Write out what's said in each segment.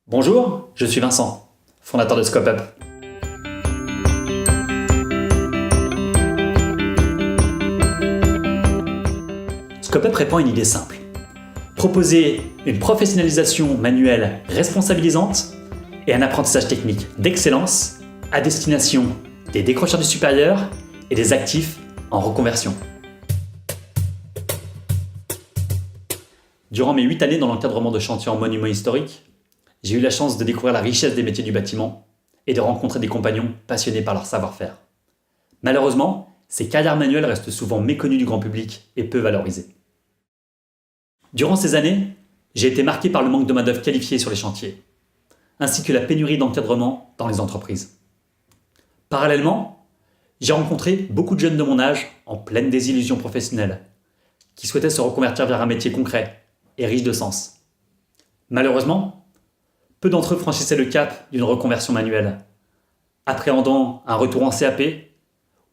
Bonjour, je suis Vincent, fondateur de ScopeUp. ScopeUp répond à une idée simple. Proposer une professionnalisation manuelle responsabilisante et un apprentissage technique d'excellence à destination des décrocheurs du supérieur et des actifs en reconversion. Durant mes 8 années dans l'encadrement de chantiers en monuments historiques, j'ai eu la chance de découvrir la richesse des métiers du bâtiment et de rencontrer des compagnons passionnés par leur savoir-faire. Malheureusement, ces carrières manuelles restent souvent méconnues du grand public et peu valorisées. Durant ces années, j'ai été marqué par le manque de main-d'œuvre qualifiée sur les chantiers, ainsi que la pénurie d'encadrement dans les entreprises. Parallèlement, j'ai rencontré beaucoup de jeunes de mon âge en pleine désillusion professionnelle, qui souhaitaient se reconvertir vers un métier concret et riche de sens. Malheureusement, peu d'entre eux franchissaient le cap d'une reconversion manuelle, appréhendant un retour en CAP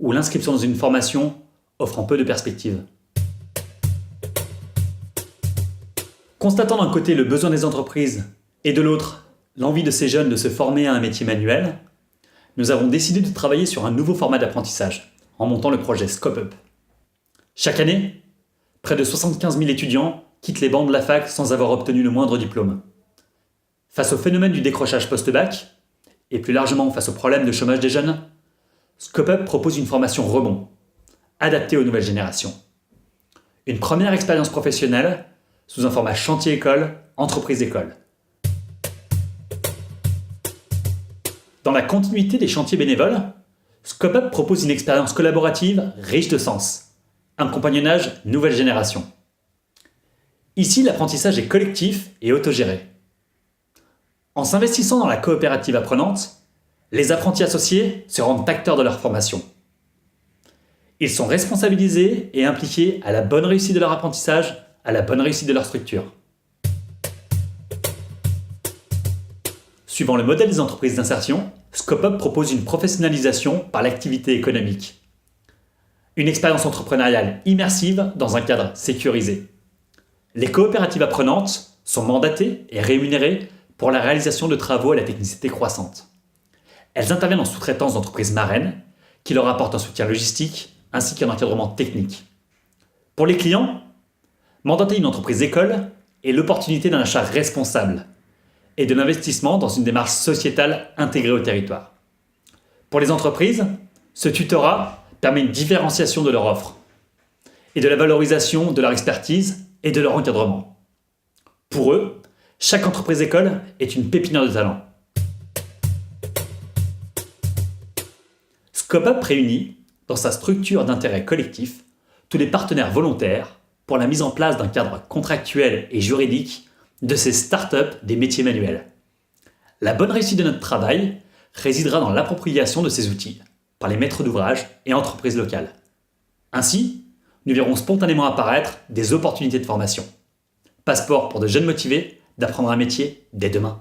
ou l'inscription dans une formation offrant peu de perspectives. Constatant d'un côté le besoin des entreprises et de l'autre l'envie de ces jeunes de se former à un métier manuel, nous avons décidé de travailler sur un nouveau format d'apprentissage en montant le projet ScopeUp. Chaque année, près de 75 000 étudiants quittent les bancs de la fac sans avoir obtenu le moindre diplôme. Face au phénomène du décrochage post-bac, et plus largement face au problème de chômage des jeunes, ScopeUp propose une formation rebond, adaptée aux nouvelles générations. Une première expérience professionnelle sous un format chantier-école, entreprise-école. Dans la continuité des chantiers bénévoles, ScopeUp propose une expérience collaborative riche de sens, un compagnonnage nouvelle génération. Ici, l'apprentissage est collectif et autogéré. En s'investissant dans la coopérative apprenante, les apprentis associés se rendent acteurs de leur formation. Ils sont responsabilisés et impliqués à la bonne réussite de leur apprentissage, à la bonne réussite de leur structure. Suivant le modèle des entreprises d'insertion, ScopeUp propose une professionnalisation par l'activité économique. Une expérience entrepreneuriale immersive dans un cadre sécurisé. Les coopératives apprenantes sont mandatées et rémunérées pour la réalisation de travaux à la technicité croissante. Elles interviennent en sous-traitance d'entreprises marraines qui leur apportent un soutien logistique ainsi qu'un encadrement technique. Pour les clients, mandater une entreprise école est l'opportunité d'un achat responsable et de l'investissement dans une démarche sociétale intégrée au territoire. Pour les entreprises, ce tutorat permet une différenciation de leur offre et de la valorisation de leur expertise et de leur encadrement. Pour eux, chaque entreprise-école est une pépinière de talent. ScopeUp réunit, dans sa structure d'intérêt collectif, tous les partenaires volontaires pour la mise en place d'un cadre contractuel et juridique de ces startups des métiers manuels. La bonne réussite de notre travail résidera dans l'appropriation de ces outils par les maîtres d'ouvrage et entreprises locales. Ainsi, nous verrons spontanément apparaître des opportunités de formation. Passeport pour de jeunes motivés d'apprendre un métier dès demain.